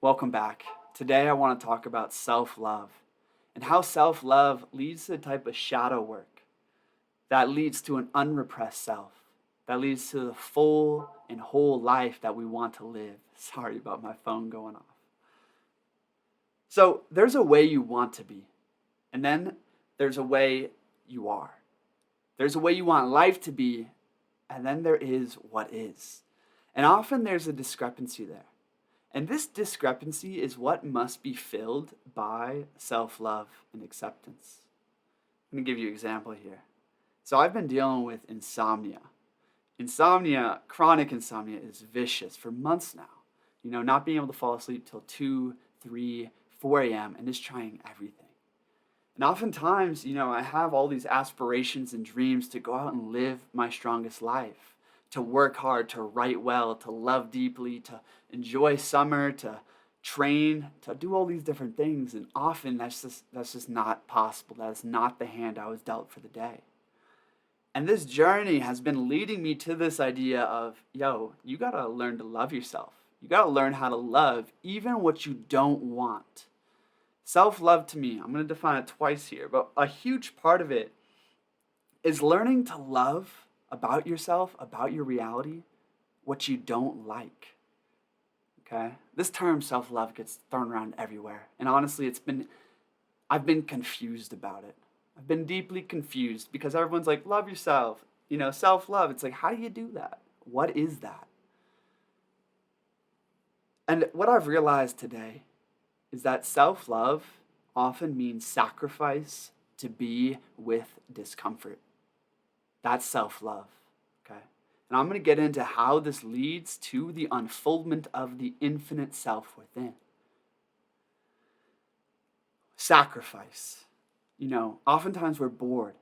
Welcome back. Today I want to talk about self-love and how self-love leads to the type of shadow work that leads to an unrepressed self, that leads to the full and whole life that we want to live. Sorry about my phone going off. So there's a way you want to be, and then there's a way you are. There's a way you want life to be, and then there is what is. And often there's a discrepancy there. And this discrepancy is what must be filled by self-love and acceptance. I'm going to give you an example here. So I've been dealing with insomnia. Chronic insomnia is vicious for months now. Not being able to fall asleep till 2, 3, 4 a.m. and just trying everything. And oftentimes, I have all these aspirations and dreams to go out and live my strongest life, to work hard, to write well, to love deeply, to enjoy summer, to train, to do all these different things. And often that's just not possible. That is not the hand I was dealt for the day. And this journey has been leading me to this idea of, you gotta learn to love yourself. You gotta learn how to love even what you don't want. Self-love to me, I'm going to define it twice here, but a huge part of it is learning to love about yourself, about your reality, what you don't like. Okay? This term self-love gets thrown around everywhere. And honestly, I've been confused about it. I've been deeply confused because everyone's like, love yourself, self-love. It's like, how do you do that? What is that? And what I've realized today is that self-love often means sacrifice to be with discomfort. That's self-love, okay? And I'm going to get into how this leads to the unfoldment of the infinite self within. Sacrifice. Oftentimes we're bored,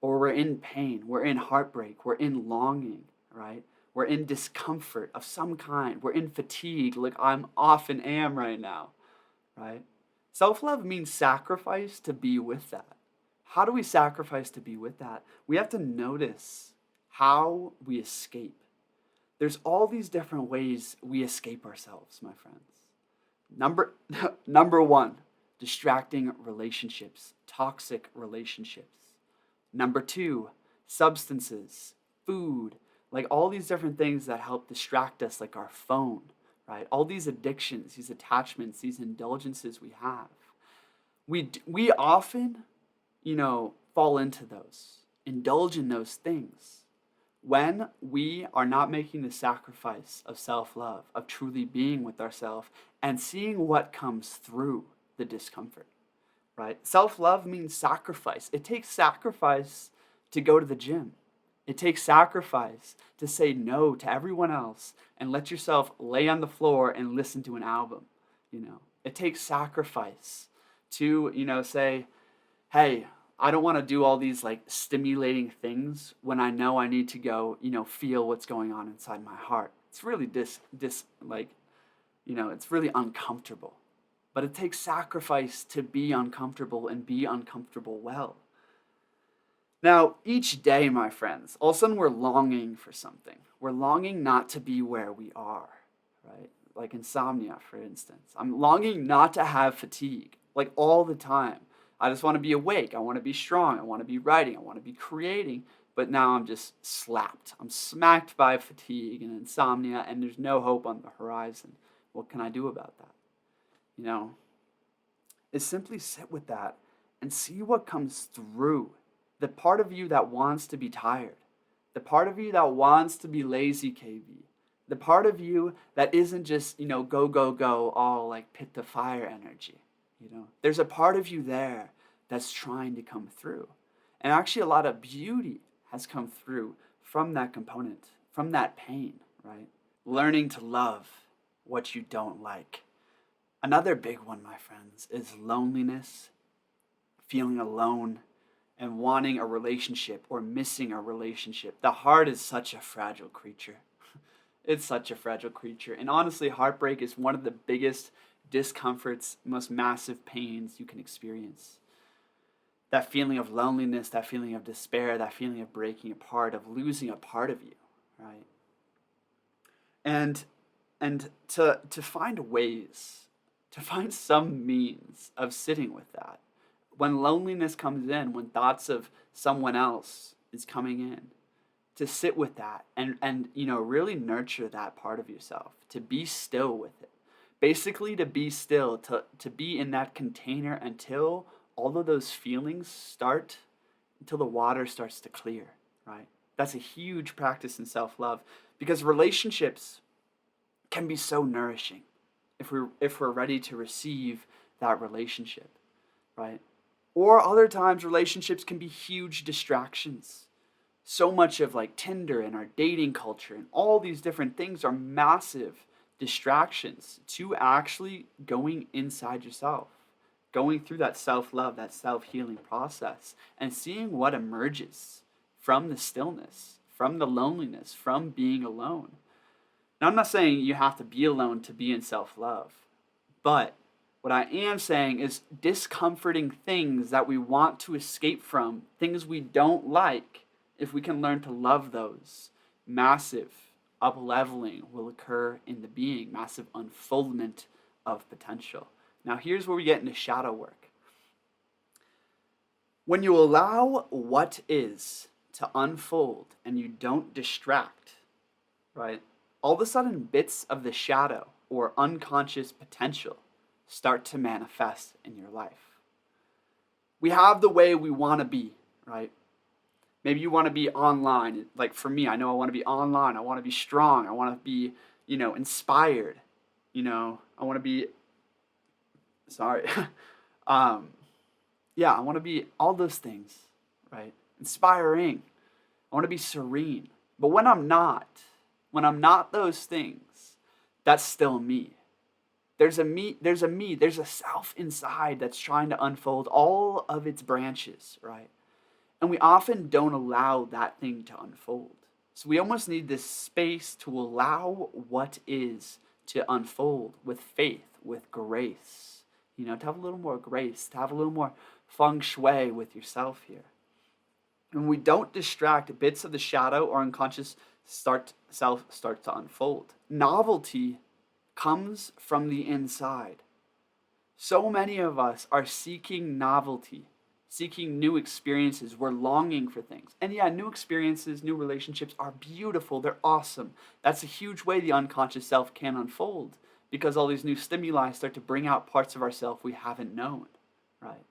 or we're in pain, we're in heartbreak, we're in longing, right? We're in discomfort of some kind. We're in fatigue, like I often am right now. Right? Self-love means sacrifice to be with that. How do we sacrifice to be with that? We have to notice how we escape. There's all these different ways we escape ourselves, my friends. Number one, distracting relationships, toxic relationships. Number two, substances, food, like all these different things that help distract us, like our phone. Right? All these addictions, these attachments, these indulgences we have. We often, fall into those, indulge in those things when we are not making the sacrifice of self-love, of truly being with ourselves and seeing what comes through the discomfort. Right? Self-love means sacrifice. It takes sacrifice to go to the gym. It takes sacrifice to say no to everyone else and let yourself lay on the floor and listen to an album. It takes sacrifice to, say, hey, I don't want to do all these like stimulating things when I know I need to go, feel what's going on inside my heart. It's really it's really uncomfortable. But it takes sacrifice to be uncomfortable and be uncomfortable well. Now, each day, my friends, all of a sudden we're longing for something. We're longing not to be where we are, right? Like insomnia, for instance. I'm longing not to have fatigue, like all the time. I just want to be awake. I want to be strong. I want to be writing. I want to be creating. But now I'm just slapped. I'm smacked by fatigue and insomnia, and there's no hope on the horizon. What can I do about that? Is simply sit with that and see what comes through. The part of you that wants to be tired, the part of you that wants to be lazy, KB, the part of you that isn't just, go, go, go, all like pit to fire energy. There's a part of you there that's trying to come through. And actually a lot of beauty has come through from that component, from that pain, right? Learning to love what you don't like. Another big one, my friends, is loneliness, feeling alone, and wanting a relationship or missing a relationship. The heart is such a fragile creature. It's such a fragile creature. And honestly, heartbreak is one of the biggest discomforts, most massive pains you can experience. That feeling of loneliness, that feeling of despair, that feeling of breaking apart, of losing a part of you, right? And to find ways to find some means of sitting with that. When loneliness comes in, when thoughts of someone else is coming in, to sit with that and really nurture that part of yourself, to be still with it. Basically to be still, to be in that container until all of those feelings until the water starts to clear, right? That's a huge practice in self-love, because relationships can be so nourishing if we're ready to receive that relationship, right? Or other times relationships can be huge distractions. So much of like Tinder and our dating culture and all these different things are massive distractions to actually going inside yourself, going through that self-love, that self-healing process, and seeing what emerges from the stillness, from the loneliness, from being alone. Now, I'm not saying you have to be alone to be in self-love, but what I am saying is discomforting things that we want to escape from, things we don't like, if we can learn to love those, massive up-leveling will occur in the being, massive unfoldment of potential. Now, here's where we get into shadow work. When you allow what is to unfold and you don't distract, right, all of a sudden bits of the shadow or unconscious potential start to manifest in your life. We have the way we want to be, right? Maybe you want to be online. Like for me, I know I want to be online. I want to be strong. I want to be, inspired. I want to be, sorry. I want to be all those things, right? Inspiring. I want to be serene. But when I'm not those things, that's still me. There's a self inside that's trying to unfold all of its branches, right? And we often don't allow that thing to unfold. So we almost need this space to allow what is to unfold with faith, with grace. To have a little more grace, to have a little more feng shui with yourself here. And we don't distract, bits of the shadow or unconscious self start to unfold. Novelty comes from the inside. So many of us are seeking novelty, seeking new experiences. We're longing for things. And yeah, new experiences, new relationships are beautiful. They're awesome. That's a huge way the unconscious self can unfold, because all these new stimuli start to bring out parts of ourselves we haven't known, right?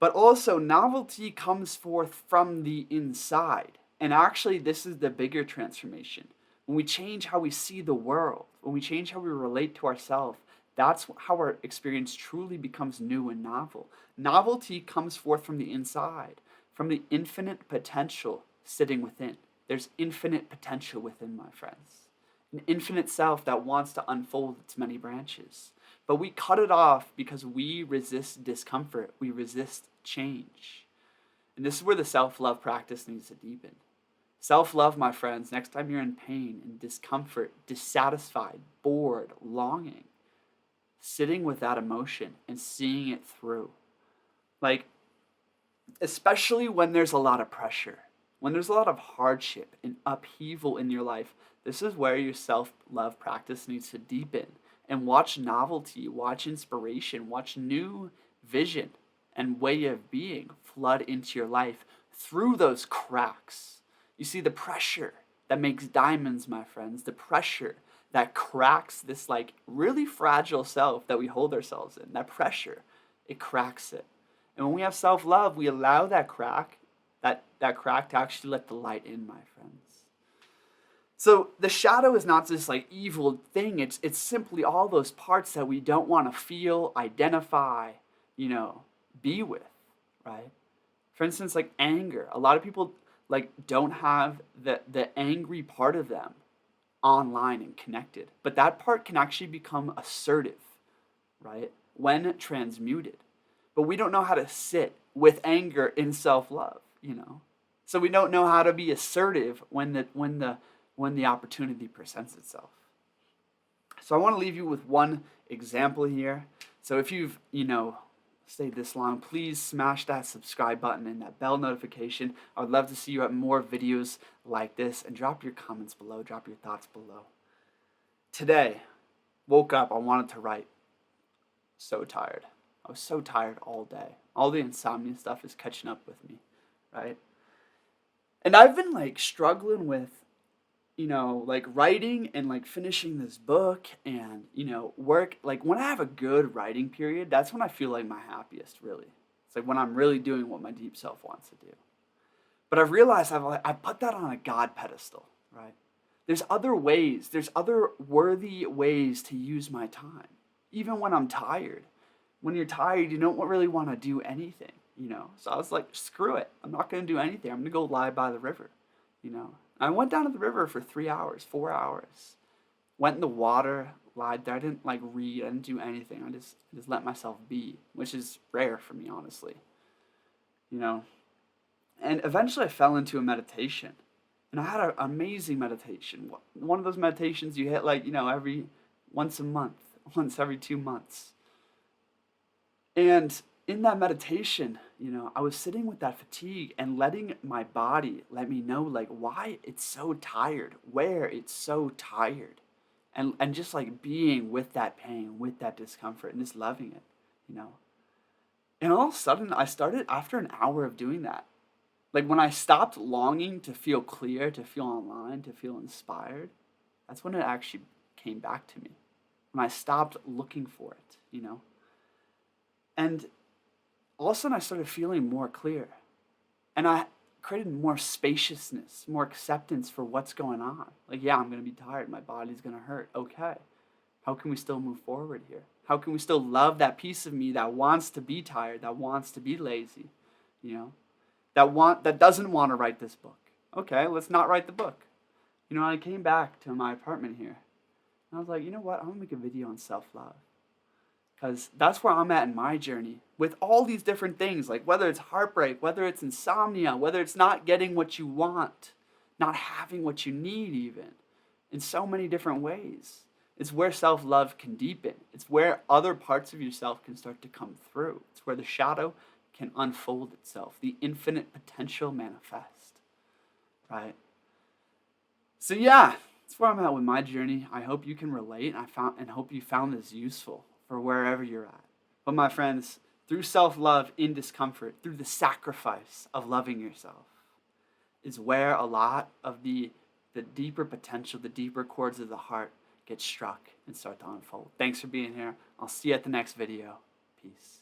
But also, novelty comes forth from the inside. And actually, this is the bigger transformation. When we change how we see the world, when we change how we relate to ourselves, that's how our experience truly becomes new and novel. Novelty comes forth from the inside, from the infinite potential sitting within. There's infinite potential within, my friends. An infinite self that wants to unfold its many branches. But we cut it off because we resist discomfort. We resist change. And this is where the self-love practice needs to deepen. Self-love, my friends, next time you're in pain and discomfort, dissatisfied, bored, longing, sitting with that emotion and seeing it through. Like, especially when there's a lot of pressure, when there's a lot of hardship and upheaval in your life, this is where your self-love practice needs to deepen. And watch novelty, watch inspiration, watch new vision and way of being flood into your life through those cracks. You see, the pressure that makes diamonds, my friends, the pressure that cracks this like really fragile self that we hold ourselves in, that pressure, it cracks it. And when we have self-love, we allow that crack, that crack to actually let the light in, my friends. So the shadow is not this like evil thing. It's simply all those parts that we don't want to feel, identify, be with, right? For instance, like anger. A lot of people like don't have the angry part of them online and connected. But that part can actually become assertive, right? When transmuted. But we don't know how to sit with anger in self-love, So we don't know how to be assertive when the opportunity presents itself. So I want to leave you with one example here. So if you've, stayed this long, please smash that subscribe button and that bell notification. I would love to see you at more videos like this, and drop your comments below, drop your thoughts below. Today, woke up, I wanted to write. So tired. I was so tired all day. All the insomnia stuff is catching up with me, right? And I've been like struggling with, like writing and like finishing this book and, work. Like when I have a good writing period, that's when I feel like my happiest, really. It's like when I'm really doing what my deep self wants to do. But I've realized I've put that on a God pedestal, right? There's other ways, there's other worthy ways to use my time, even when I'm tired. When you're tired, you don't really want to do anything. So I was like, screw it. I'm not going to do anything. I'm going to go lie by the river. I went down to the river for 3 hours, 4 hours. Went in the water, lied there. I didn't like read. I didn't do anything. I just let myself be, which is rare for me, honestly. You know. And eventually I fell into a meditation. And I had an amazing meditation. One of those meditations you hit like, every once a month, once every 2 months. And in that meditation, I was sitting with that fatigue and letting my body let me know like why it's so tired, where it's so tired. And just like being with that pain, with that discomfort and just loving it. And all of a sudden I started after an hour of doing that. Like when I stopped longing to feel clear, to feel online, to feel inspired, that's when it actually came back to me. When I stopped looking for it. And all of a sudden I started feeling more clear. And I created more spaciousness, more acceptance for what's going on. Like, yeah, I'm going to be tired. My body's going to hurt. Okay. How can we still move forward here? How can we still love that piece of me that wants to be tired, that wants to be lazy, that doesn't want to write this book? Okay, let's not write the book. I came back to my apartment here. And I was like, you know what? I'm going to make a video on self-love. Because that's where I'm at in my journey with all these different things, like whether it's heartbreak, whether it's insomnia, whether it's not getting what you want, not having what you need even, in so many different ways. It's where self-love can deepen. It's where other parts of yourself can start to come through. It's where the shadow can unfold itself, the infinite potential manifest, right? So yeah, that's where I'm at with my journey. I hope you can relate, and hope you found this useful for wherever you're at. But my friends, through self-love in discomfort, through the sacrifice of loving yourself, is where a lot of the deeper potential, the deeper chords of the heart get struck and start to unfold. Thanks for being here. I'll see you at the next video. Peace.